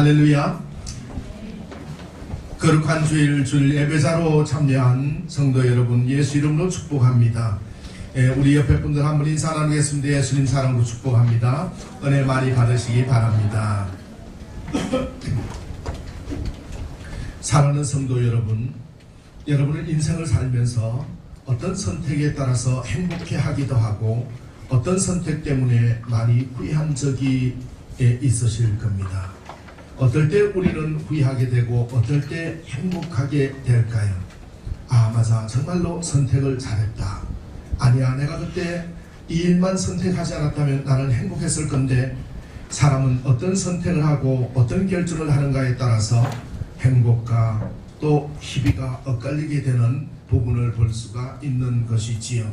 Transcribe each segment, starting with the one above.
할렐루야. 거룩한 주일 예배자로 참여한 성도 여러분, 예수 이름으로 축복합니다. 우리 옆에 분들 한번 인사 나누겠습니다. 예수님 사랑으로 축복합니다. 은혜 많이 받으시기 바랍니다. 사랑하는 성도 여러분, 여러분은 인생을 살면서 어떤 선택에 따라서 행복해하기도 하고 어떤 선택 때문에 많이 후회한 적이 있으실 겁니다. 어떨 때 우리는 후회하게 되고 어떨 때 행복하게 될까요? 아, 맞아, 정말로 선택을 잘했다. 아니야, 내가 그때 이 일만 선택하지 않았다면 나는 행복했을 건데. 사람은 어떤 선택을 하고 어떤 결정을 하는가에 따라서 행복과 또 희비가 엇갈리게 되는 부분을 볼 수가 있는 것이지요.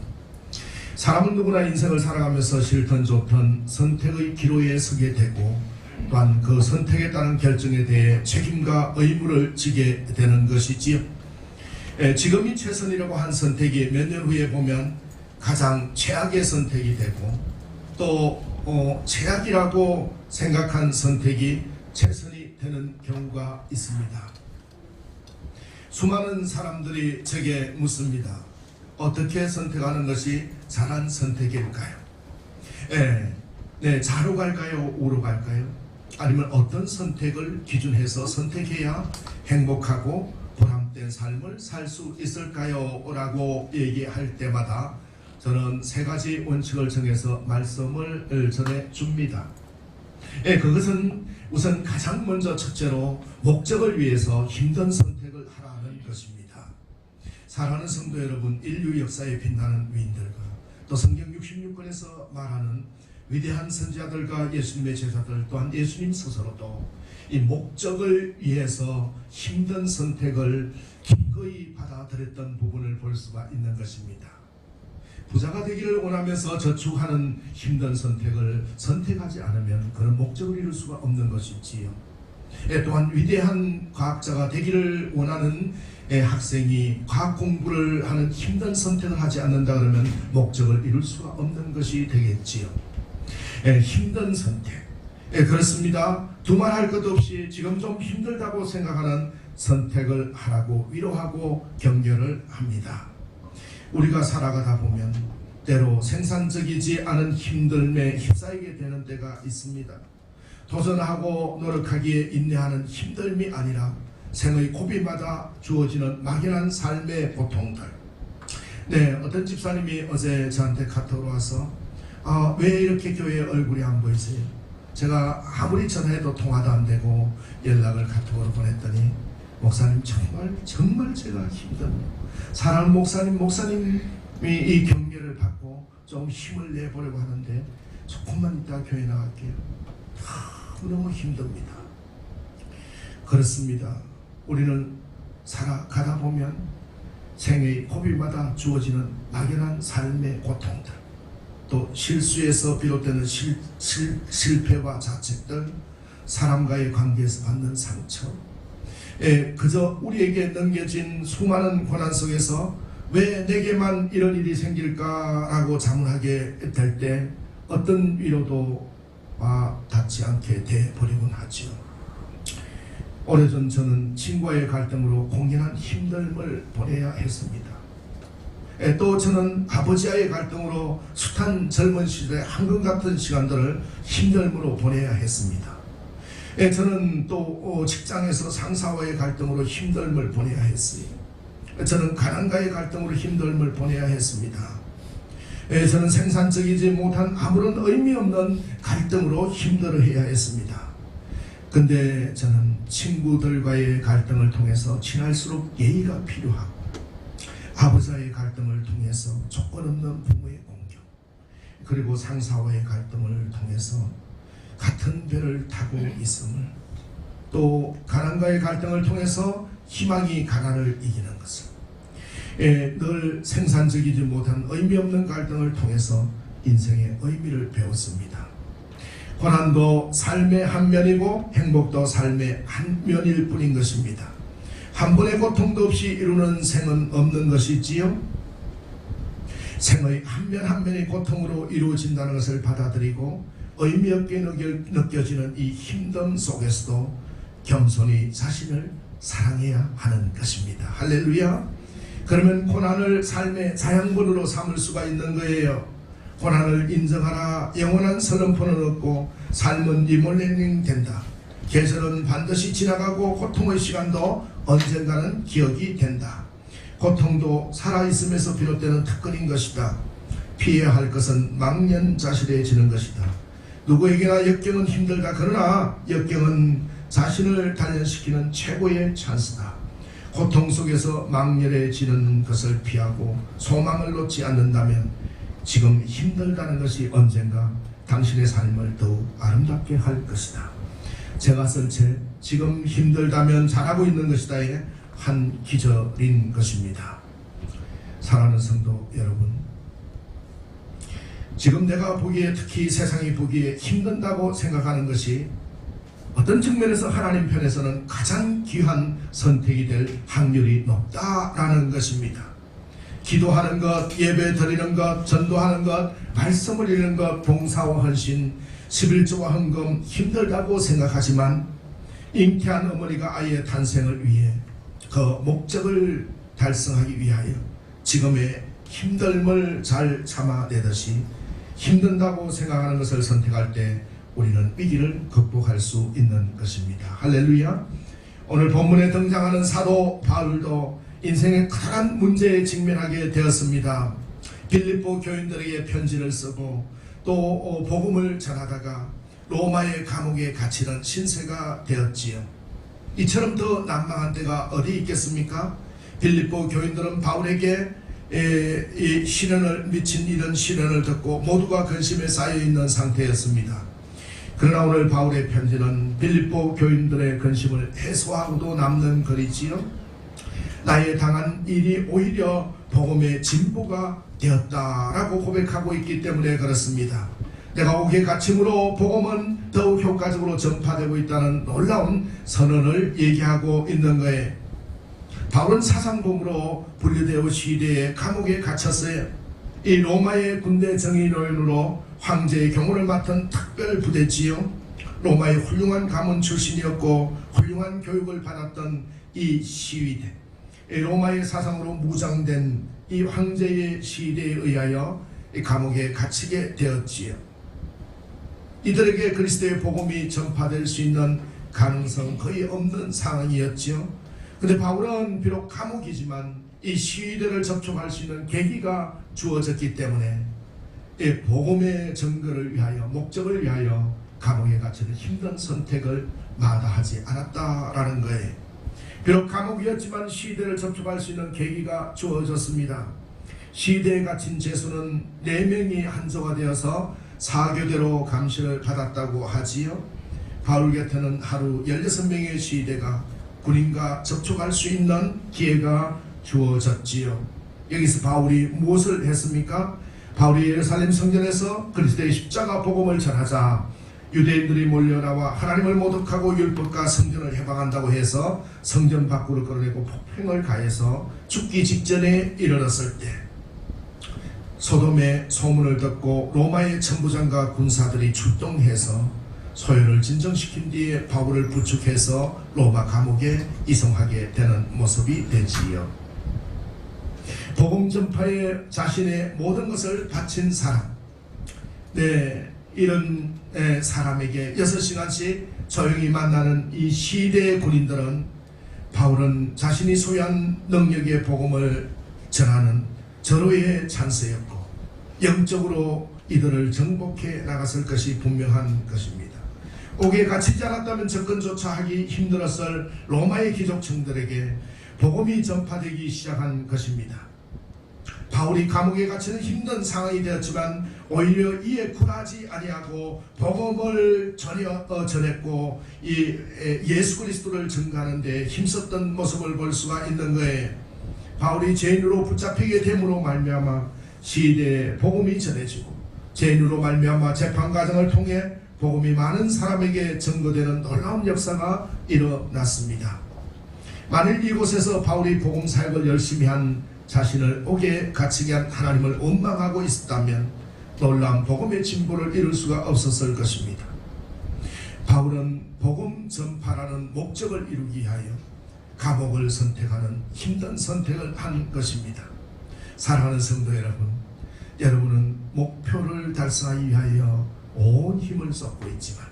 사람은 누구나 인생을 살아가면서 싫든 좋든 선택의 기로에 서게 되고 또한 그 선택에 따른 결정에 대해 책임과 의무를 지게 되는 것이지요. 지금이 최선이라고 한 선택이 몇 년 후에 보면 가장 최악의 선택이 되고 또 최악이라고 생각한 선택이 최선이 되는 경우가 있습니다. 수많은 사람들이 제게 묻습니다. 어떻게 선택하는 것이 잘한 선택일까요? 좌로 갈까요? 우로 갈까요? 아니면 어떤 선택을 기준해서 선택해야 행복하고 보람된 삶을 살 수 있을까요? 라고 얘기할 때마다 저는 세 가지 원칙을 정해서 말씀을 전해줍니다. 그것은 우선 가장 먼저 첫째로 목적을 위해서 힘든 선택을 하라는 것입니다. 사랑하는 성도 여러분, 인류 역사에 빛나는 위인들과 또 성경 66권에서 말하는 위대한 선지자들과 예수님의 제자들 또한 예수님 스스로도 이 목적을 위해서 힘든 선택을 기꺼이 받아들였던 부분을 볼 수가 있는 것입니다. 부자가 되기를 원하면서 저축하는 힘든 선택을 선택하지 않으면 그런 목적을 이룰 수가 없는 것이지요. 또한 위대한 과학자가 되기를 원하는 학생이 과학 공부를 하는 힘든 선택을 하지 않는다 그러면 목적을 이룰 수가 없는 것이 되겠지요. 힘든 선택, 그렇습니다. 두말할 것 없이 지금 좀 힘들다고 생각하는 선택을 하라고 위로하고 격려를 합니다. 우리가 살아가다 보면 때로 생산적이지 않은 힘듦에 휩싸이게 되는 때가 있습니다. 도전하고 노력하기에 인내하는 힘듦이 아니라 생의 고비마다 주어지는 막연한 삶의 고통들. 어떤 집사님이 어제 저한테 카톡으로 와서 왜 이렇게 교회에 얼굴이 안 보이세요? 제가 아무리 전화해도 통화도 안 되고 연락을 카톡으로 보냈더니 목사님 정말 제가 힘듭니다. 사랑하는 목사님이 이 격려를 받고 좀 힘을 내보려고 하는데 조금만 이따 교회 나갈게요. 너무 힘듭니다. 그렇습니다. 우리는 살아가다 보면 생의 고비마다 주어지는 막연한 삶의 고통들, 또 실수에서 비롯되는 실패와 자책들, 사람과의 관계에서 받는 상처, 그저 우리에게 넘겨진 수많은 고난 속에서 왜 내게만 이런 일이 생길까라고 자문하게 될 때 어떤 위로도 닿지 않게 돼버리곤 하죠. 오래전 저는 친구와의 갈등으로 공연한 힘듦을 보내야 했습니다. 또 저는 아버지와의 갈등으로 숱한 젊은 시절의 황금 같은 시간들을 힘듦으로 보내야 했습니다. 저는 또 직장에서 상사와의 갈등으로 힘듦을 보내야 했어요. 저는 가난과의 갈등으로 힘듦을 보내야 했습니다. 저는 생산적이지 못한 아무런 의미 없는 갈등으로 힘들어해야 했습니다. 근데 저는 친구들과의 갈등을 통해서 친할수록 예의가 필요하고 아버지와의 갈등을 통해서 조건 없는 부모의 공경, 그리고 상사와의 갈등을 통해서 같은 배를 타고 있음을, 또 가난과의 갈등을 통해서 희망이 가난을 이기는 것을, 늘 생산적이지 못한 의미 없는 갈등을 통해서 인생의 의미를 배웠습니다. 고난도 삶의 한 면이고 행복도 삶의 한 면일 뿐인 것입니다. 한 번의 고통도 없이 이루는 생은 없는 것이지요. 생의 한 면 한 면의 고통으로 이루어진다는 것을 받아들이고 의미 없게 느껴지는 이 힘듦 속에서도 겸손히 자신을 사랑해야 하는 것입니다. 할렐루야. 그러면 고난을 삶의 자양분으로 삼을 수가 있는 거예요. 고난을 인정하라. 영원한 설렘포는 없고 삶은 리몰레닝 된다. 계절은 반드시 지나가고 고통의 시간도 언젠가는 기억이 된다. 고통도 살아있음에서 비롯되는 특권인 것이다. 피해야 할 것은 망연자실해지는 것이다. 누구에게나 역경은 힘들다. 그러나 역경은 자신을 단련시키는 최고의 찬스다. 고통 속에서 망연해지는 것을 피하고 소망을 놓지 않는다면 지금 힘들다는 것이 언젠가 당신의 삶을 더욱 아름답게 할 것이다. 제가 쓴 책 지금 힘들다면 잘하고 있는 것이다의 한 기절인 것입니다. 사랑하는 성도 여러분, 지금 내가 보기에, 특히 세상이 보기에 힘든다고 생각하는 것이 어떤 측면에서 하나님 편에서는 가장 귀한 선택이 될 확률이 높다라는 것입니다. 기도하는 것, 예배 드리는 것, 전도하는 것, 말씀을 읽는 것, 봉사와 헌신, 11조와 헌금 힘들다고 생각하지만 잉태한 어머니가 아이의 탄생을 위해 그 목적을 달성하기 위하여 지금의 힘듦을 잘 참아내듯이 힘든다고 생각하는 것을 선택할 때 우리는 위기를 극복할 수 있는 것입니다. 할렐루야. 오늘 본문에 등장하는 사도 바울도 인생의 커다란 문제에 직면하게 되었습니다. 빌립보 교인들에게 편지를 쓰고 또 복음을 전하다가 로마의 감옥에 갇히는 신세가 되었지요. 이처럼 더 난망한 때가 어디 있겠습니까? 빌립보 교인들은 바울에게 이 시련을 미친 이런 시련을 듣고 모두가 근심에 쌓여있는 상태였습니다. 그러나 오늘 바울의 편지는 빌립보 교인들의 근심을 해소하고도 남는 글이지요. 나의 당한 일이 오히려 복음의 진보가 되었다라고 고백하고 있기 때문에 그렇습니다. 내가 옥에 갇힘으로 복음은 더욱 효과적으로 전파되고 있다는 놀라운 선언을 얘기하고 있는 거예요. 바울은 사상범으로 분류되어 시대의 감옥에 갇혔어요. 이 로마의 군대 정의로인으로 황제의 경호를 맡은 특별 부대지요. 로마의 훌륭한 가문 출신이었고 훌륭한 교육을 받았던 이 시위대, 로마의 사상으로 무장된 이 황제의 시대에 의하여 이 감옥에 갇히게 되었지요. 이들에게 그리스도의 복음이 전파될 수 있는 가능성 거의 없는 상황이었지요. 근데 바울은 비록 감옥이지만 이 시위대를 접촉할 수 있는 계기가 주어졌기 때문에 이 복음의 증거를 위하여, 목적을 위하여 감옥에 갇히는 힘든 선택을 마다하지 않았다라는 거예요. 비록 감옥이었지만 시위대를 접촉할 수 있는 계기가 주어졌습니다. 시위대에 갇힌 죄수는 4명이 한조가 되어서 사교대로 감시를 받았다고 하지요. 바울 곁에는 하루 16명의 시위대가 군인과 접촉할 수 있는 기회가 주어졌지요. 여기서 바울이 무엇을 했습니까? 바울이 예루살렘 성전에서 그리스도의 십자가 복음을 전하자 유대인들이 몰려나와 하나님을 모독하고 율법과 성전을 해방한다고 해서 성전 밖으로 끌어내고 폭행을 가해서 죽기 직전에 이르렀을 때 소돔의 소문을 듣고 로마의 천부장과 군사들이 출동해서 소요를 진정시킨 뒤에 바울을 부축해서 로마 감옥에 이송하게 되는 모습이 되지요. 복음 전파에 자신의 모든 것을 바친 사람, 이런 사람에게 6시간씩 조용히 만나는 이 시대의 군인들은 바울은 자신이 소유한 능력의 복음을 전하는 절호의 찬스였고 영적으로 이들을 정복해 나갔을 것이 분명한 것입니다. 옥에 갇히지 않았다면 접근조차 하기 힘들었을 로마의 귀족층들에게 복음이 전파되기 시작한 것입니다. 바울이 감옥에 갇히는 힘든 상황이 되었지만 오히려 이에 굴하지 아니하고 복음을 전했고 이 예수 그리스도를 증거하는 데 힘썼던 모습을 볼 수가 있는 거예요. 바울이 죄인으로 붙잡히게 됨으로 말미암아 시대에 복음이 전해지고 죄인으로 말미암아 재판 과정을 통해 복음이 많은 사람에게 증거되는 놀라운 역사가 일어났습니다. 만일 이곳에서 바울이 복음 사역을 열심히 한 자신을 옥에 갇히게 한 하나님을 원망하고 있었다면 놀라운 복음의 진보를 이룰 수가 없었을 것입니다. 바울은 복음 전파라는 목적을 이루기 위하여 감옥을 선택하는 힘든 선택을 한 것입니다. 사랑하는 성도 여러분, 여러분은 목표를 달성하기 위하여 온 힘을 쏟고 있지만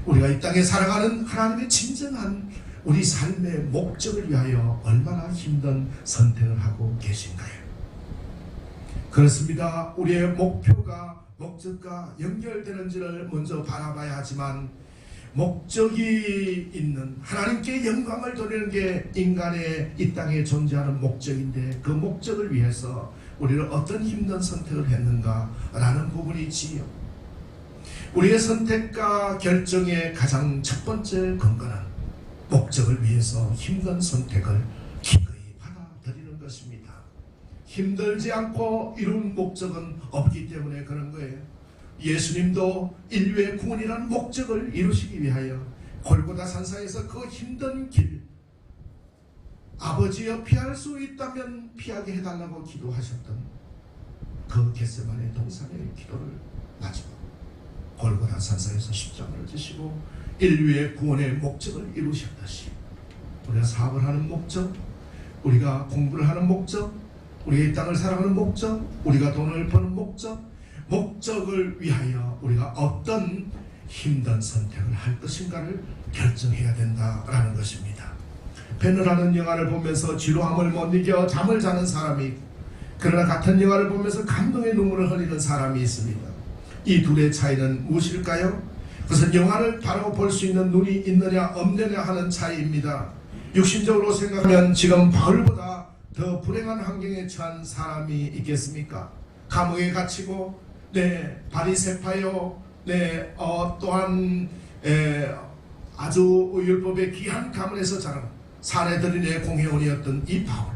우리가 이 땅에 살아가는 하나님의 진정한 우리 삶의 목적을 위하여 얼마나 힘든 선택을 하고 계신가요? 그렇습니다. 우리의 목적과 연결되는지를 먼저 바라봐야 하지만 목적이 있는 하나님께 영광을 돌리는 게 인간의 이 땅에 존재하는 목적인데 그 목적을 위해서 우리는 어떤 힘든 선택을 했는가라는 부분이 있지요. 우리의 선택과 결정의 가장 첫 번째 근거는 목적을 위해서 힘든 선택을 기꺼이 받아들이는 것입니다. 힘들지 않고 이룬 목적은 없기 때문에 그런 거예요. 예수님도 인류의 구원이라는 목적을 이루시기 위하여 골고다 산상에서 그 힘든 길, 아버지여 피할 수 있다면 피하게 해달라고 기도하셨던 그 겟세마네 동산의 기도를 마치고 골고다 산상에서 십자가를 지시고 인류의 구원의 목적을 이루셨듯이 우리가 사업을 하는 목적, 우리가 공부를 하는 목적, 우리가 이 땅을 살아가는 목적, 우리가 돈을 버는 목적을 위하여 우리가 어떤 힘든 선택을 할 것인가를 결정해야 된다라는 것입니다. 배너라는 영화를 보면서 지루함을 못 이겨 잠을 자는 사람이 있고, 그러나 같은 영화를 보면서 감동의 눈물을 흘리는 사람이 있습니다. 이 둘의 차이는 무엇일까요? 그것은 영화를 바로 볼 수 있는 눈이 있느냐 없느냐 하는 차이입니다. 육신적으로 생각하면 지금 바울보다 더 불행한 환경에 처한 사람이 있겠습니까? 감옥에 갇히고 발이 새파요. 또한 아주 율법의 귀한 가문에서 자란 사내들인의 공회원이었던 이 바울,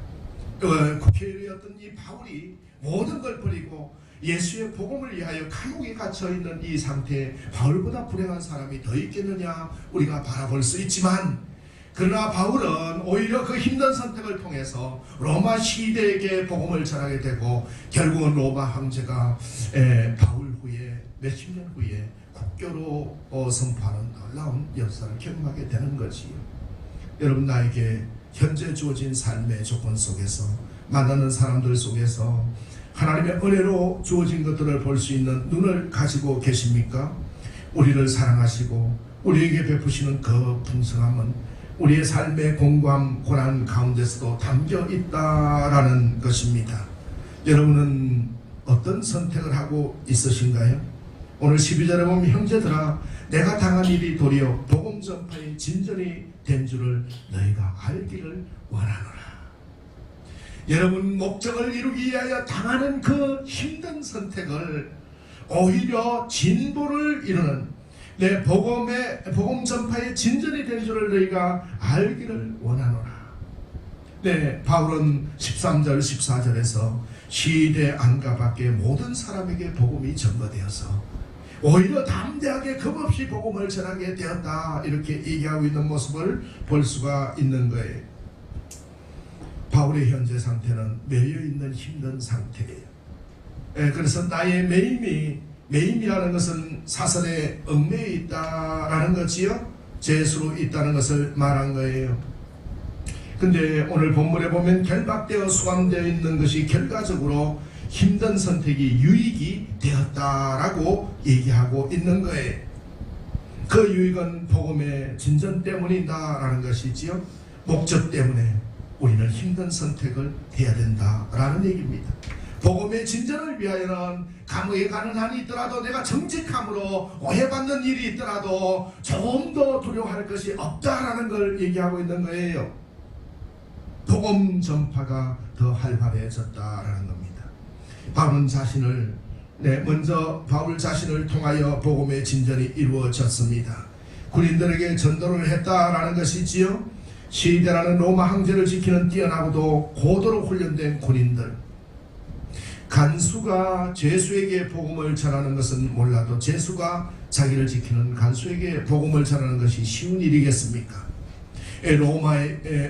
국회의원이었던 이 바울이 모든 걸 버리고 예수의 복음을 위하여 감옥에 갇혀있는 이 상태에 바울보다 불행한 사람이 더 있겠느냐 우리가 바라볼 수 있지만, 그러나 바울은 오히려 그 힘든 선택을 통해서 로마 시대에게 복음을 전하게 되고 결국은 로마 황제가 바울 후에 몇십 년 후에 국교로 선포하는 놀라운 역사를 경험하게 되는 거지요. 여러분, 나에게 현재 주어진 삶의 조건 속에서 만나는 사람들 속에서 하나님의 은혜로 주어진 것들을 볼 수 있는 눈을 가지고 계십니까? 우리를 사랑하시고 우리에게 베푸시는 그 풍성함은 우리의 삶의 공고함, 고난 가운데서도 담겨 있다라는 것입니다. 여러분은 어떤 선택을 하고 있으신가요? 오늘 12절에 보면 형제들아 내가 당한 일이 도리어 복음 전파의 진전이 된 줄을 너희가 알기를 원하노라. 여러분, 목적을 이루기 위하여 당하는 그 힘든 선택을 오히려 진보를 이루는 복음 전파의 진전이 된 줄을 너희가 알기를 원하노라. 바울은 13절 14절에서 시대 안과 밖의 모든 사람에게 복음이 전거되어서 오히려 담대하게 겁없이 복음을 전하게 되었다, 이렇게 얘기하고 있는 모습을 볼 수가 있는 거예요. 바울의 현재 상태는 매여있는 힘든 상태예요. 그래서 나의 매임이라는 것은 사선에 얽매여 있다라는 거지요. 죄수로 있다는 것을 말한 거예요. 근데 오늘 본문에 보면 결박되어 수감되어 있는 것이 결과적으로 힘든 선택이 유익이 되었다라고 얘기하고 있는 거예요. 그 유익은 복음의 진전 때문이다라는 것이지요. 목적 때문에 우리는 힘든 선택을 해야 된다라는 얘기입니다. 복음의 진전을 위하여는 감옥에 가는 한이 있더라도, 내가 정직함으로 오해받는 일이 있더라도 조금도 두려워할 것이 없다라는 걸 얘기하고 있는 거예요. 복음 전파가 더 활발해졌다라는 겁니다. 바울 자신을 통하여 복음의 진전이 이루어졌습니다. 군인들에게 전도를 했다라는 것이지요. 시대라는 로마 황제를 지키는 뛰어나고도 고도로 훈련된 군인들, 간수가 죄수에게 복음을 전하는 것은 몰라도 죄수가 자기를 지키는 간수에게 복음을 전하는 것이 쉬운 일이겠습니까?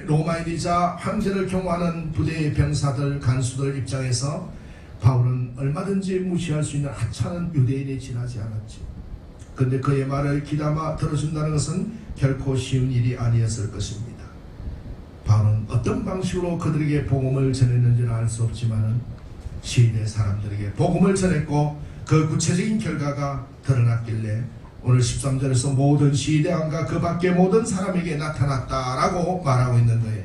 로마인이자 황제를 경호하는 부대의 병사들, 간수들 입장에서 바울은 얼마든지 무시할 수 있는 하찮은 유대인에 지나지 않았죠. 근데 그의 말을 귀담아 들어준다는 것은 결코 쉬운 일이 아니었을 것입니다. 바울은 어떤 방식으로 그들에게 복음을 전했는지는 알 수 없지만 시대 사람들에게 복음을 전했고 그 구체적인 결과가 드러났길래 오늘 13절에서 모든 시대왕과 그 밖의 모든 사람에게 나타났다라고 말하고 있는 거예요.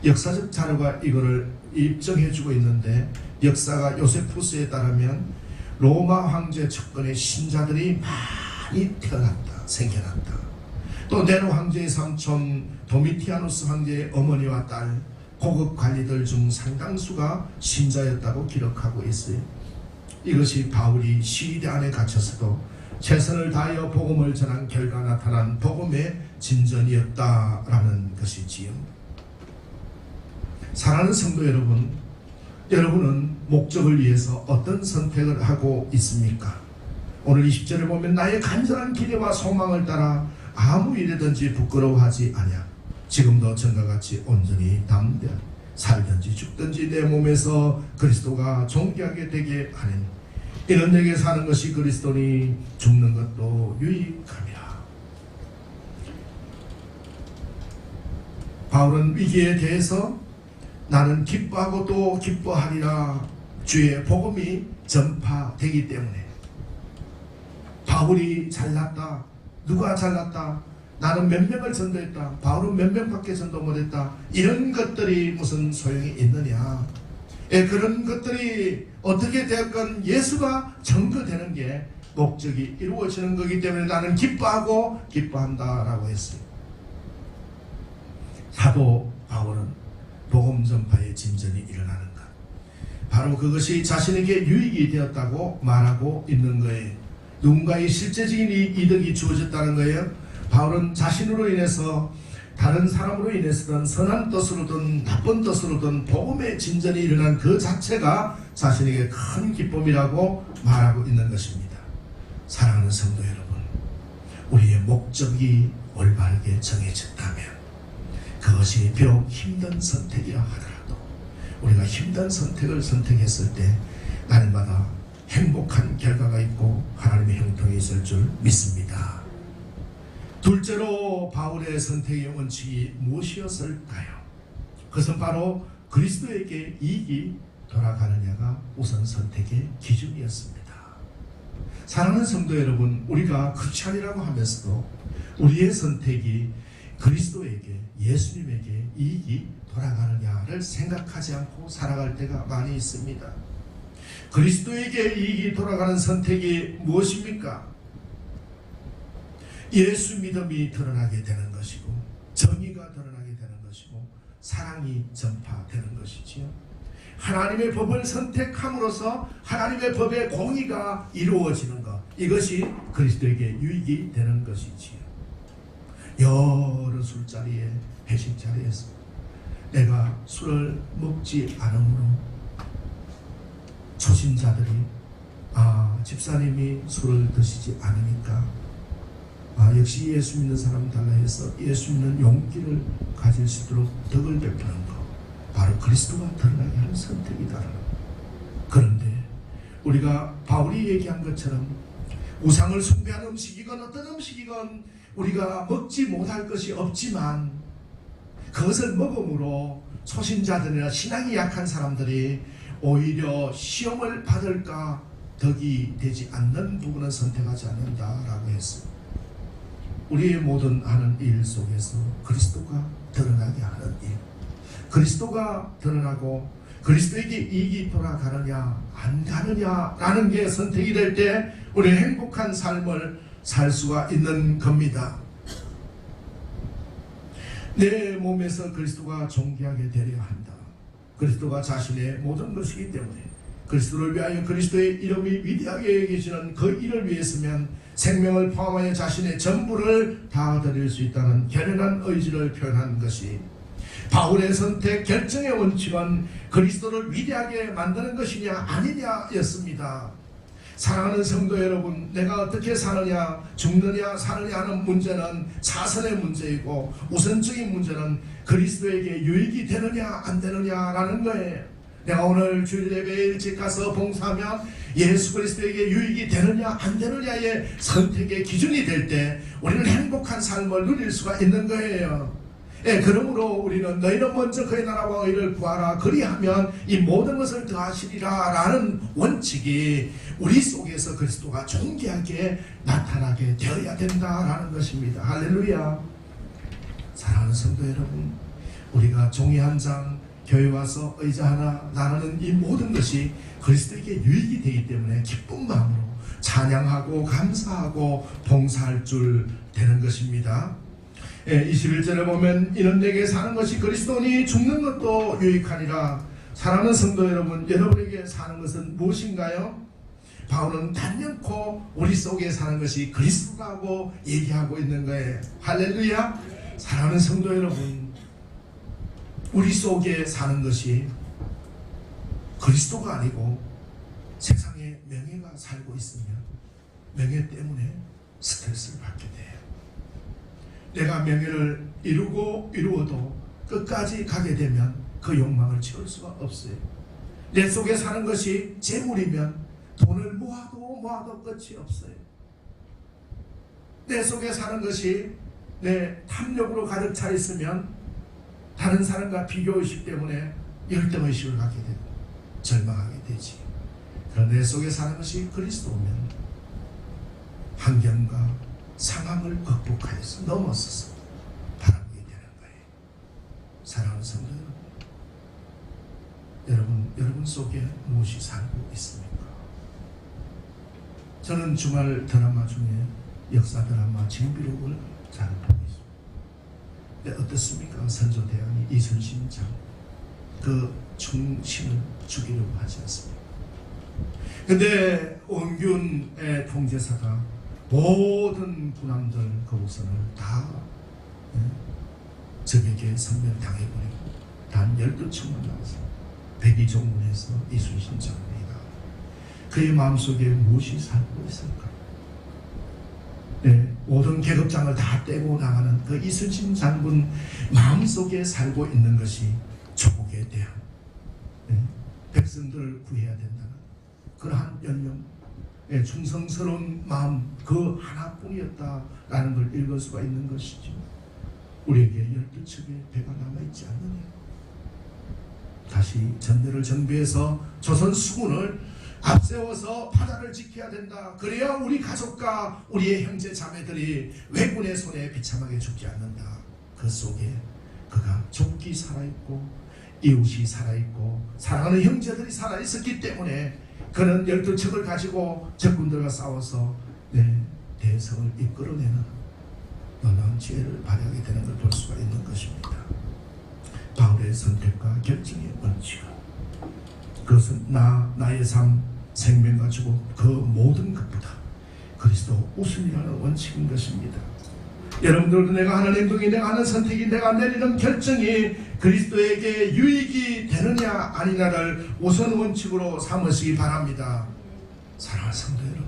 역사적 자료가 이거를 입증해주고 있는데, 역사가 요세푸스에 따르면 로마 황제 측근의 신자들이 많이 태어났다, 생겨났다. 또 네로 황제의 삼촌 도미티아누스 황제의 어머니와 딸, 고급 관리들 중 상당수가 신자였다고 기록하고 있어요. 이것이 바울이 시대 안에 갇혀서도 최선을 다하여 복음을 전한 결과 나타난 복음의 진전이었다라는 것이지요. 사랑하는 성도 여러분, 여러분은 목적을 위해서 어떤 선택을 하고 있습니까? 오늘 20절에 보면 나의 간절한 기대와 소망을 따라 아무 일이든지 부끄러워하지 아니하 지금도 전과 같이 온전히 담대하 살든지 죽든지 내 몸에서 그리스도가 존귀하게 되게 하느니 이는 내게 사는 것이 그리스도니 죽는 것도 유익함이라. 바울은 위기에 대해서 나는 기뻐하고 또 기뻐하리라, 주의 복음이 전파되기 때문에. 바울이 잘났다, 누가 잘났다, 나는 몇 명을 전도했다, 바울은 몇 명밖에 전도 못했다, 이런 것들이 무슨 소용이 있느냐. 그런 것들이 어떻게 되었건 예수가 증거되는 게 목적이 이루어지는 거기 때문에 나는 기뻐하고 기뻐한다라고 했어요. 사도 바울은 복음 전파의 진전이 일어나는 것, 바로 그것이 자신에게 유익이 되었다고 말하고 있는 거예요. 누군가의 실제적인 이득이 주어졌다는 거예요. 바울은 자신으로 인해서 다른 사람으로 인해서든 선한 뜻으로든 나쁜 뜻으로든 복음의 진전이 일어난 그 자체가 자신에게 큰 기쁨이라고 말하고 있는 것입니다. 사랑하는 성도 여러분, 우리의 목적이 올바르게 정해졌다면 그것이 비록 힘든 선택이라 하더라도 우리가 힘든 선택을 선택했을 때 날마다 행복한 결과가 있고 하나님의 형통이 있을 줄 믿습니다. 둘째로 바울의 선택의 원칙이 무엇이었을까요? 그것은 바로 그리스도에게 이익이 돌아가느냐가 우선 선택의 기준이었습니다. 사랑하는 성도 여러분, 우리가 크리스찬이라고 하면서도 우리의 선택이 그리스도에게, 예수님에게 이익이 돌아가느냐를 생각하지 않고 살아갈 때가 많이 있습니다. 그리스도에게 이익이 돌아가는 선택이 무엇입니까? 예수 믿음이 드러나게 되는 것이고, 정의가 드러나게 되는 것이고, 사랑이 전파되는 것이지요. 하나님의 법을 선택함으로써 하나님의 법의 공의가 이루어지는 것, 이것이 그리스도에게 유익이 되는 것이지요. 여러 술자리에, 회식 자리에서 내가 술을 먹지 않으므로 초신자들이 집사님이 술을 드시지 않으니까 역시 예수 믿는 사람 달라 해서 예수 믿는 용기를 가질 수 있도록 덕을 베푸는 것, 바로 그리스도가 드러나게 하는 선택이다. 그런데 우리가 바울이 얘기한 것처럼 우상을 숭배하는 음식이건 어떤 음식이건 우리가 먹지 못할 것이 없지만 그것을 먹음으로 초신자들이나 신앙이 약한 사람들이 오히려 시험을 받을까 덕이 되지 않는 부분은 선택하지 않는다라고 했습니다. 우리의 모든 하는 일 속에서 그리스도가 드러나게 하는 일, 그리스도가 드러나고 그리스도에게 이익이 돌아가느냐 안 가느냐라는 게 선택이 될 때 우리는 행복한 삶을 살 수가 있는 겁니다. 내 몸에서 그리스도가 존귀하게 되려 한다. 그리스도가 자신의 모든 것이기 때문에 그리스도를 위하여 그리스도의 이름이 위대하게 여겨지는 그 일을 위해서면 생명을 포함하여 자신의 전부를 다 드릴 수 있다는 결연한 의지를 표현한 것이 바울의 선택 결정의 원칙은 그리스도를 위대하게 만드는 것이냐 아니냐였습니다. 사랑하는 성도 여러분, 내가 어떻게 사느냐, 죽느냐 사느냐 하는 문제는 차선의 문제이고 우선적인 문제는 그리스도에게 유익이 되느냐 안 되느냐라는 거예요. 내가 오늘 주일 예배에 일찍 가서 봉사하면 예수 그리스도에게 유익이 되느냐 안 되느냐의 선택의 기준이 될 때 우리는 행복한 삶을 누릴 수가 있는 거예요. 예, 그러므로 우리는 너희는 먼저 그의 나라와 의를 구하라 그리하면 이 모든 것을 더하시리라 라는 원칙이 우리 속에서 그리스도가 존귀하게 나타나게 되어야 된다라는 것입니다. 할렐루야. 사랑하는 성도 여러분, 우리가 종이 한 장, 교회 와서 의자 하나 나누는 이 모든 것이 그리스도에게 유익이 되기 때문에 기쁜 마음으로 찬양하고 감사하고 봉사할 줄 되는 것입니다. 21절에 보면 이는 내게 사는 것이 그리스도니 죽는 것도 유익하니라. 사랑하는 성도 여러분, 여러분에게 사는 것은 무엇인가요? 바울은 단연코 우리 속에 사는 것이 그리스도라고 얘기하고 있는 거예요. 할렐루야. 사랑하는 성도 여러분, 우리 속에 사는 것이 그리스도가 아니고 세상에 명예가 살고 있으면 명예 때문에 스트레스를 받게 돼요. 내가 명예를 이루어도 끝까지 가게 되면 그 욕망을 채울 수가 없어요. 내 속에 사는 것이 재물이면 돈을 모아도 끝이 없어요. 내 속에 사는 것이 내 탐욕으로 가득 차 있으면 다른 사람과 비교의식 때문에 열등의식을 갖게 되고 절망하게 되지. 그러나 내 속에 사는 것이 그리스도면 환경과 상황을 극복하여서 넘어서서 바라보게 되는 거예요. 사랑하는 성도 여러분 속에 무엇이 살고 있습니까? 저는 주말 드라마 중에 역사 드라마 징비록을 잘 보고 있습니다. 근데 어떻습니까? 선조대왕이 이순신 장 그 충신을 죽이려고 하지 않습니까? 근데 원균의 통제사가 모든 군함들 그 우선을 다 적에게 섬멸당해버리고 단 12척만 나와서 백의종군에서 이순신 장군이다. 그의 마음속에 무엇이 살고 있을까? 모든 계급장을 다 떼고 나가는 그 이순신 장군 마음속에 살고 있는 것이 조국에 대한 백성들을 구해야 된다는 그러한 연령, 충성스러운 마음 그 하나뿐이었다라는 걸 읽을 수가 있는 것이죠. 우리에게 12척의 배가 남아있지 않느냐. 다시 전대를 정비해서 조선 수군을 앞세워서 바다를 지켜야 된다. 그래야 우리 가족과 우리의 형제 자매들이 왜군의 손에 비참하게 죽지 않는다. 그 속에 그가 족기 살아있고 이웃이 살아있고 사랑하는 형제들이 살아있었기 때문에 그는 12척을 가지고 적군들과 싸워서 대성을 이끌어내는 놀라운 지혜를 발휘하게 되는 걸 볼 수가 있는 것입니다. 바울의 선택과 결정의 원칙은 그것은 나의 삶, 생명과 죽음 그 모든 것보다 그리스도 우선이라는 원칙인 것입니다. 여러분들도 내가 하는 행동이, 내가 하는 선택이, 내가 내리는 결정이 그리스도에게 유익이 되느냐 아니냐를 우선 원칙으로 삼으시기 바랍니다. 사랑하는 성도 여러분,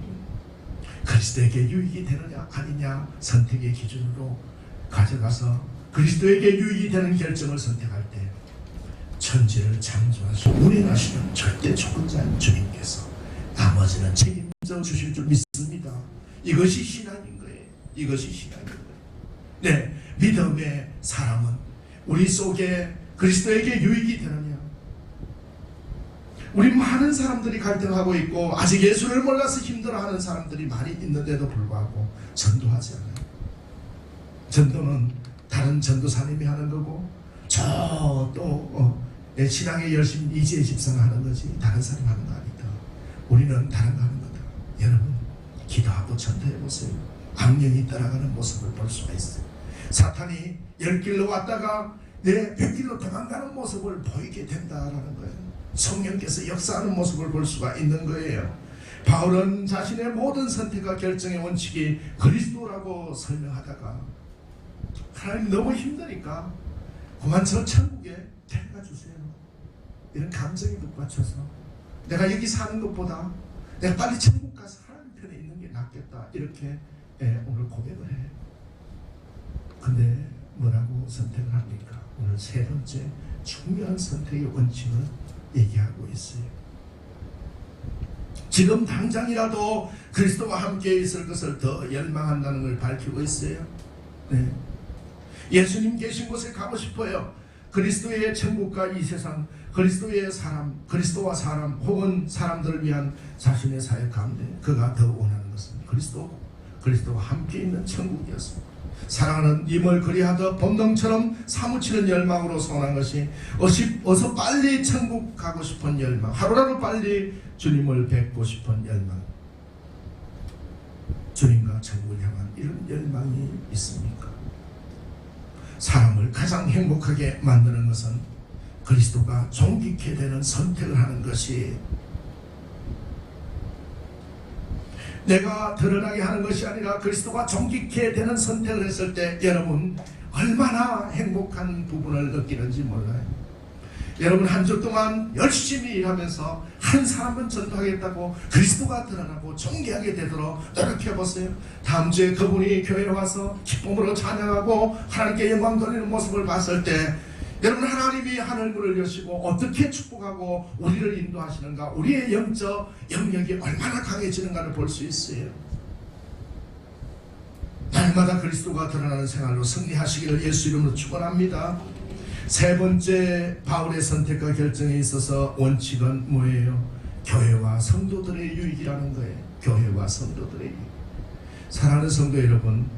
그리스도에게 유익이 되느냐 아니냐 선택의 기준으로 가져가서 그리스도에게 유익이 되는 결정을 선택할 때 천지를 창조하시고 운행하시는 절대 주권자인 주님께서 나머지는 책임져 주실 줄 믿습니다. 이것이 신앙인 거예요. 이것이 신앙인 거예요. 믿음의 사람은 우리 속에 그리스도에게 유익이 되느냐. 우리 많은 사람들이 갈등하고 있고 아직 예수를 몰라서 힘들어하는 사람들이 많이 있는데도 불구하고 전도하지 않아요. 전도는 다른 전도사님이 하는 거고 내 신앙에 열심히 이지혜 집사가 하는 거지 다른 사람이 하는 거 아니다. 우리는 다른 거 하는 거다. 여러분 기도하고 전도해보세요. 악령이 따라가는 모습을 볼 수가 있어요. 사탄이 10길로 왔다가 내 100길로 도망가는 모습을 보이게 된다라는 거예요. 성령께서 역사하는 모습을 볼 수가 있는 거예요. 바울은 자신의 모든 선택과 결정의 원칙이 그리스도라고 설명하다가 하나님 너무 힘드니까 그만 저 천국에 데려가 주세요. 이런 감정이 북받쳐서 내가 여기 사는 것보다 내가 빨리 천국 가서 하나님 편에 있는 게 낫겠다 이렇게 오늘 고백을 해. 근데 뭐라고 선택을 합니까? 오늘 세 번째 중요한 선택의 원칙을 얘기하고 있어요. 지금 당장이라도 그리스도와 함께 있을 것을 더 열망한다는 걸 밝히고 있어요. 네. 예수님 계신 곳에 가고 싶어요. 그리스도의 천국과 이 세상, 그리스도의 사람, 그리스도와 사람 혹은 사람들을 위한 자신의 사역 가운데 그가 더 원하는 것은 그리스도와 함께 있는 천국이었습니다. 사랑하는 님을 그리하듯 본능처럼 사무치는 열망으로 소원한 것이 어서 빨리 천국 가고 싶은 열망, 하루라도 빨리 주님을 뵙고 싶은 열망, 주님과 천국을 향한 이런 열망이 있습니까? 사람을 가장 행복하게 만드는 것은 그리스도가 존귀케 되는 선택을 하는 것이, 내가 드러나게 하는 것이 아니라 그리스도가 존귀케 되는 선택을 했을 때 여러분 얼마나 행복한 부분을 느끼는지 몰라요. 여러분 한 주 동안 열심히 일하면서 한 사람은 전도하겠다고 그리스도가 드러나고 존귀하게 되도록 노력해보세요. 다음 주에 그분이 교회에 와서 기쁨으로 찬양하고 하나님께 영광 돌리는 모습을 봤을 때 여러분 하나님이 하늘문을 여시고 어떻게 축복하고 우리를 인도하시는가, 우리의 영적 영역이 얼마나 강해지는가를 볼 수 있어요. 날마다 그리스도가 드러나는 생활로 승리하시기를 예수 이름으로 축원합니다. 세 번째 바울의 선택과 결정에 있어서 원칙은 뭐예요? 교회와 성도들의 유익이라는 거예요. 교회와 성도들의 유익. 사랑하는 성도 여러분,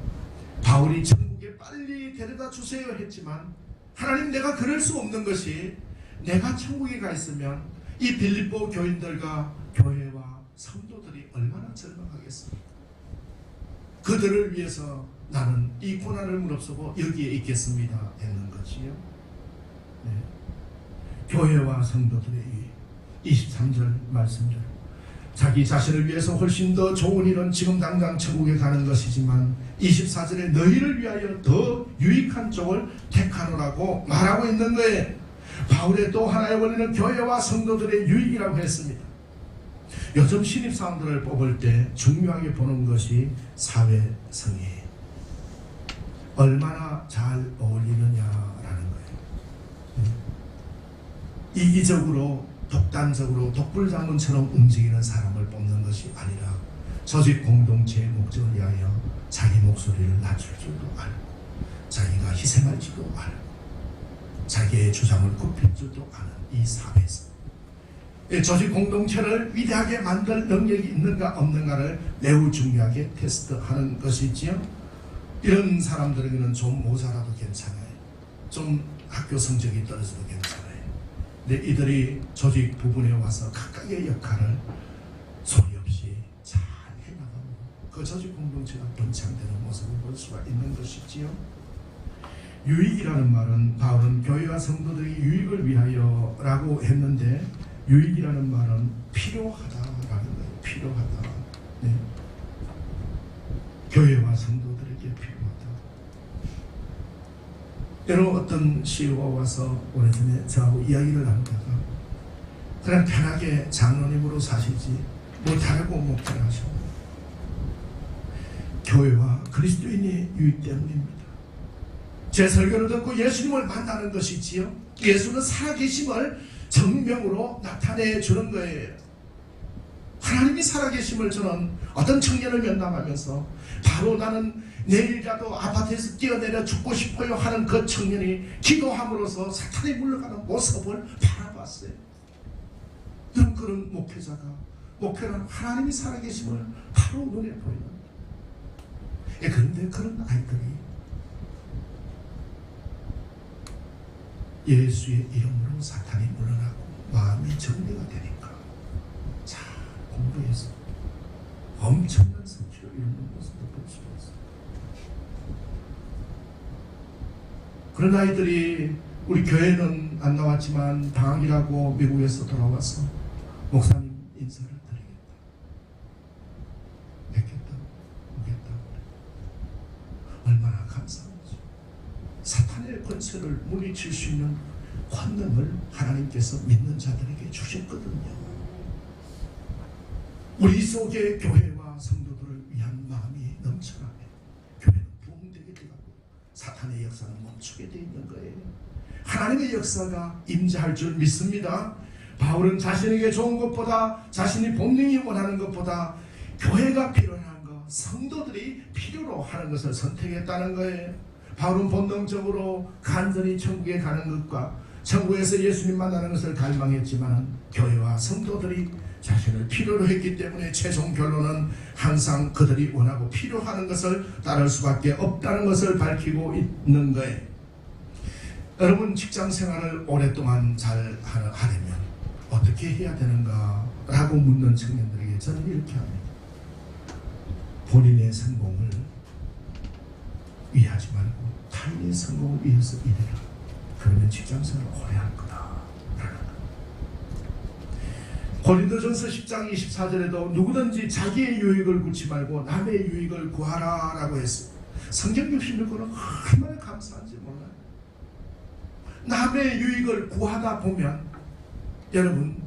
바울이 천국에 빨리 데려다 주세요 했지만 하나님, 내가 그럴 수 없는 것이, 내가 천국에 가 있으면 이 빌립보 교인들과 교회와 성도들이 얼마나 절망하겠습니까? 그들을 위해서 나는 이 고난을 무릅쓰고 여기에 있겠습니다 했는 것이요. 네. 교회와 성도들의 23절 말씀대로 자기 자신을 위해서 훨씬 더 좋은 일은 지금 당장 천국에 가는 것이지만 24절에 너희를 위하여 더 유익한 쪽을 택하노라고 말하고 있는 거예요. 바울의 또 하나의 원리는 교회와 성도들의 유익이라고 했습니다. 요즘 신입사원들을 뽑을 때 중요하게 보는 것이 사회성이에요. 얼마나 잘 어울리느냐라는 거예요. 이기적으로 독단적으로 독불장군처럼 움직이는 사람을 뽑는 것이 아니라 조직 공동체의 목적을 위하여 자기 목소리를 낮출 줄도 알고 자기가 희생할 줄도 알고 자기의 주장을 굽힐 줄도 아는 이 사회에서 조직 공동체를 위대하게 만들 능력이 있는가 없는가를 매우 중요하게 테스트하는 것이지요. 이런 사람들에게는 좀 모자라도 괜찮아요. 좀 학교 성적이 떨어져도 괜찮아요. 근데 이들이 조직 부분에 와서 각각의 역할을 소리 없이 잘 해나가고 그 조직 공동체가 번창되는 모습을 볼 수가 있는 것이지요. 유익이라는 말은 바울은 교회와 성도들의 유익을 위하여 라고 했는데 유익이라는 말은 필요하다라는 거예요. 필요하다. 네. 교회와 성도들에게 필요하다. 여러분 어떤 CEO가 와서 오래전에 저하고 이야기를 나누다가 그냥 편하게 장로님으로 사시지 못하라고 목회를 하셨고 교회와 그리스도인의 유익 때문입니다. 제 설교를 듣고 예수님을 만나는 것이지요. 예수는 살아계심을 정명으로 나타내 주는 거예요. 하나님이 살아계심을 저는 어떤 청년을 면담하면서 바로 나는 내일이라도 아파트에서 뛰어내려 죽고 싶어요 하는 그 청년이 기도함으로써 사탄에 물러가는 모습을 바라봤어요. 그런 목회자가 목회는 하나님이 살아계심을 바로 눈에 보이는. 그런데 그런 아이들이 예수의 이름으로 사탄이 물러나고 마음이 정리가 되니까 잘 공부해서 엄청난 성취를 이루는 모습을 볼 수가 있어요. 그런 아이들이 우리 교회는 안 나왔지만 방학이라고 미국에서 돌아와서 목사님 인사를 드리겠다, 뵙겠다, 오겠다. 얼마나 감사합니다. 사탄의 권세를 물리칠 수 있는 권능을 하나님께서 믿는 자들에게 주셨거든요. 우리 속에 교회와 성도들을 위한 마음이 넘쳐나면 교회는 부흥되게 되고 사탄의 역사는 멈추게 되어 있는 거예요. 하나님의 역사가 임재할 줄 믿습니다. 바울은 자신에게 좋은 것보다, 자신이 본능이 원하는 것보다 교회가 필요한 것, 성도들이 필요로 하는 것을 선택했다는 거예요. 바울은 본능적으로 간절히 천국에 가는 것과 천국에서 예수님 만나는 것을 갈망했지만 교회와 성도들이 자신을 필요로 했기 때문에 최종 결론은 항상 그들이 원하고 필요하는 것을 따를 수밖에 없다는 것을 밝히고 있는 거예요. 여러분, 직장 생활을 오랫동안 잘 하려면 어떻게 해야 되는가 라고 묻는 청년들에게 저는 이렇게 합니다. 본인의 성공을 위하지 말고 타인의 성공을 위해서 일해라. 그러면 직장 생활을 오래 할 거다. 고린도전서 10장 24절에도 누구든지 자기의 유익을 구치 말고 남의 유익을 구하라 라고 했어요. 성경 역시 읽고는 얼마나 감사한지 몰라요. 남의 유익을 구하다 보면 여러분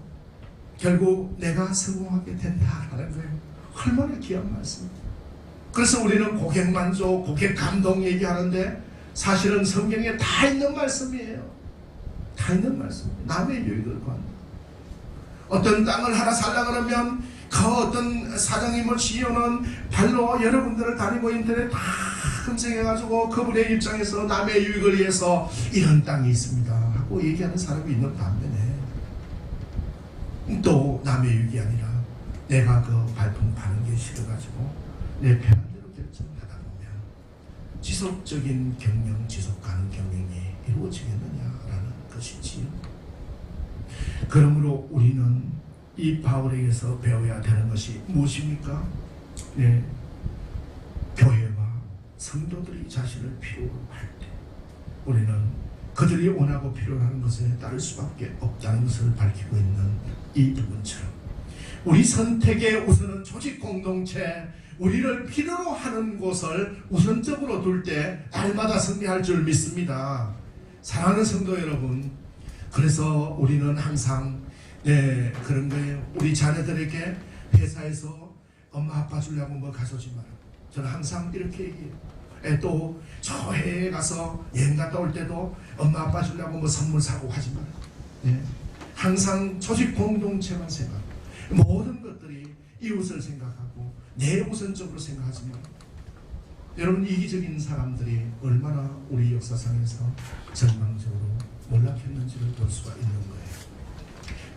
결국 내가 성공하게 된다라는 거예요. 얼마나 귀한 말씀입니다. 그래서 우리는 고객만족, 고객감동 얘기하는데 사실은 성경에 다 있는 말씀이에요. 다 있는 말씀이에요. 남의 유익을 구한다. 어떤 땅을 하나 살라 그러면 그 어떤 사장님을 CEO는 발로 여러분들을 다니고 인터넷 다 검색해가지고 그분의 입장에서 남의 유익을 위해서 이런 땅이 있습니다 하고 얘기하는 사람이 있는 반면에 또 남의 유익이 아니라 내가 그 발품 파는 게 싫어가지고 내 편한 대로 결정하다 보면 지속적인 경영, 지속 가능 경영이 이루어지겠느냐라는 것이지요. 그러므로 우리는 이 바울에게서 배워야 되는 것이 무엇입니까? 네, 교회와 성도들이 자신을 필요로 할 때 우리는 그들이 원하고 필요한 것에 따를 수밖에 없다는 것을 밝히고 있는 이 부분처럼 우리 선택의 우선은 조직 공동체, 우리를 필요로 하는 곳을 우선적으로 둘 때 날마다 승리할 줄 믿습니다. 사랑하는 성도 여러분, 그래서 우리는 항상 그런 거예요. 우리 자녀들에게 회사에서 엄마 아빠 주려고 뭐 가져오지 마라. 저는 항상 이렇게 얘기해요. 또 저 해에 가서 여행 갔다 올 때도 엄마 아빠 주려고 뭐 선물 사고 하지 마라. 항상 조직 공동체만 생각. 모든 것들이 이웃을 생각하고 내 우선적으로 생각하지 마라. 여러분, 이기적인 사람들이 얼마나 우리 역사상에서 절망적으로 몰락했는지를 볼 수가 있는 거예요.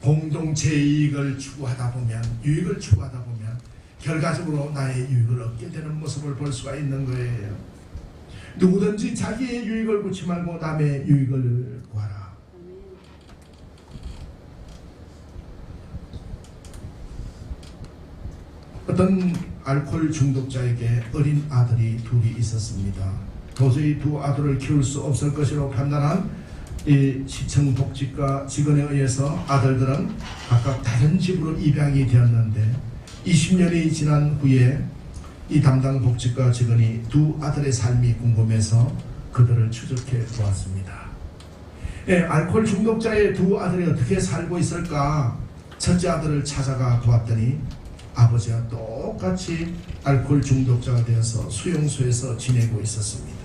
공동체 이익을 추구하다 보면, 유익을 추구하다 보면 결과적으로 나의 유익을 얻게 되는 모습을 볼 수가 있는 거예요. 누구든지 자기의 유익을 구치 말고 남의 유익을 구하라. 어떤 알코올 중독자에게 어린 아들이 둘이 있었습니다. 도저히 두 아들을 키울 수 없을 것이라고 판단한 이 시청 복지과 직원에 의해서 아들들은 각각 다른 집으로 입양이 되었는데 20년이 지난 후에 이 담당 복지과 직원이 두 아들의 삶이 궁금해서 그들을 추적해 보았습니다. 알코올 중독자의 두 아들이 어떻게 살고 있을까? 첫째 아들을 찾아가 보았더니 아버지와 똑같이 알코올 중독자가 되어서 수용소에서 지내고 있었습니다.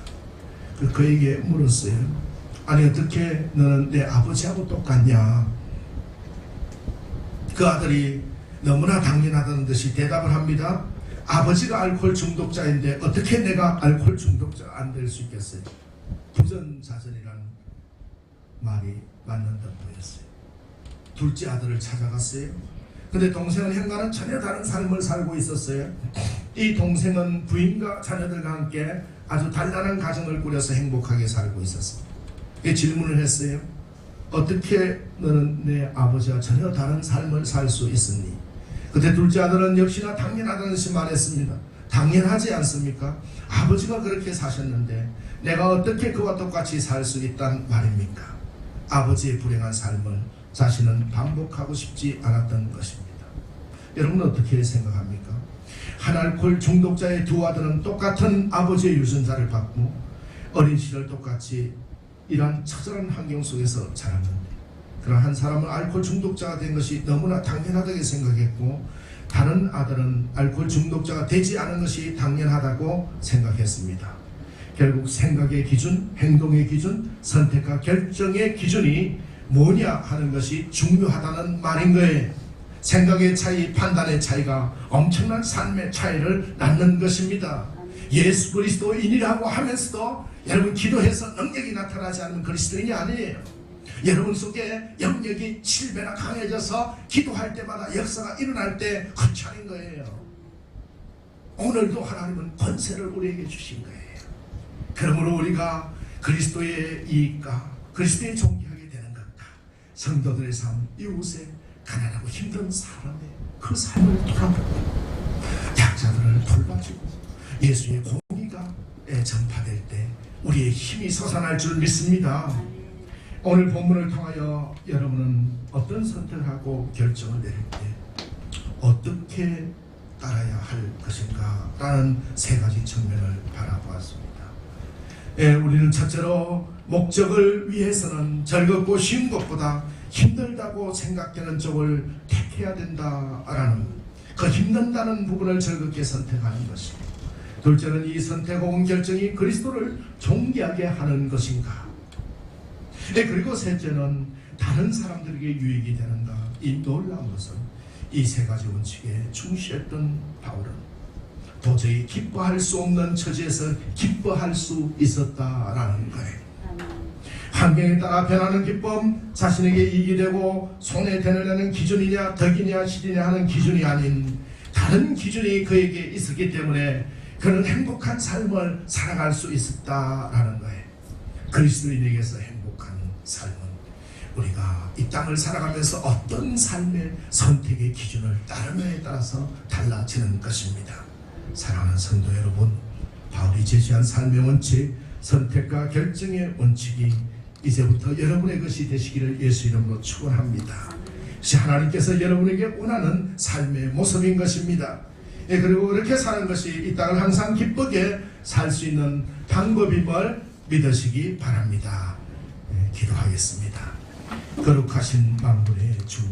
그에게 물었어요. 아니, 어떻게 너는 내 아버지하고 똑같냐? 그 아들이 너무나 당연하다는 듯이 대답을 합니다. 아버지가 알코올 중독자인데 어떻게 내가 알코올 중독자가 안 될 수 있겠어요? 부전자전이라는 말이 맞는 듯 보였어요. 둘째 아들을 찾아갔어요. 근데 동생은 형과는 전혀 다른 삶을 살고 있었어요. 이 동생은 부인과 자녀들과 함께 아주 단단한 가정을 꾸려서 행복하게 살고 있었습니다. 질문을 했어요. 어떻게 너는 내 아버지와 전혀 다른 삶을 살 수 있었니? 그때 둘째 아들은 역시나 당연하다는 듯이 말했습니다. 당연하지 않습니까? 아버지가 그렇게 사셨는데 내가 어떻게 그와 똑같이 살 수 있단 말입니까? 아버지의 불행한 삶을 자신은 반복하고 싶지 않았던 것입니다. 여러분은 어떻게 생각합니까? 한 알코올 중독자의 두 아들은 똑같은 아버지의 유전자를 받고 어린 시절 똑같이 이러한 처절한 환경 속에서 자랐는데, 그런 한 사람은 알코올 중독자가 된 것이 너무나 당연하다고 생각했고 다른 아들은 알코올 중독자가 되지 않은 것이 당연하다고 생각했습니다. 결국 생각의 기준, 행동의 기준, 선택과 결정의 기준이 뭐냐 하는 것이 중요하다는 말인 거예요. 생각의 차이, 판단의 차이가 엄청난 삶의 차이를 낳는 것입니다. 예수 그리스도인이라고 하면서도 여러분 기도해서 능력이 나타나지 않으면 그리스도인이 아니에요. 여러분 속에 영역이 7배나 강해져서 기도할 때마다 역사가 일어날 때 괜찮은 거예요. 오늘도 하나님은 권세를 우리에게 주신 거예요. 그러므로 우리가 그리스도의 이익과 그리스도의 존귀하게 되는 것과 성도들의 삶, 이웃의 가난하고 힘든 사람의 그 삶을 돌아보고 약자들을 돌봐주고 예수의 공의가 전파될 때 우리의 힘이 솟아날 줄 믿습니다. 오늘 본문을 통하여 여러분은 어떤 선택을 하고 결정을 내릴 때 어떻게 따라야 할 것인가 라는 세 가지 측면을 바라보았습니다. 우리는 첫째로 목적을 위해서는 즐겁고 쉬운 것보다 힘들다고 생각되는 쪽을 택해야 된다라는 그 힘든다는 부분을 즐겁게 선택하는 것입니다. 둘째는 이 선택 혹은 결정이 그리스도를 존귀하게 하는 것인가. 그리고 셋째는 다른 사람들에게 유익이 되는가. 이 놀라운 것은 이 세 가지 원칙에 충실했던 바울은 도저히 기뻐할 수 없는 처지에서 기뻐할 수 있었다라는 거예요. 환경에 따라 변하는 기쁨, 자신에게 이익이 되고 손에 대느냐는 기준이냐 덕이냐 실이냐 하는 기준이 아닌 다른 기준이 그에게 있었기 때문에 그는 행복한 삶을 살아갈 수 있었다라는 거예요. 그리스도인에게서 행복한 삶은 우리가 이 땅을 살아가면서 어떤 삶의 선택의 기준을 따르느냐에 따라서 달라지는 것입니다. 사랑하는 성도 여러분, 바울이 제시한 삶의 원칙, 선택과 결정의 원칙이 이제부터 여러분의 것이 되시기를 예수 이름으로 축원합니다. 이것이 하나님께서 여러분에게 원하는 삶의 모습인 것입니다. 그리고 그렇게 사는 것이 이 땅을 항상 기쁘게 살 수 있는 방법임을 믿으시기 바랍니다. 기도하겠습니다. 거룩하신 만군의 주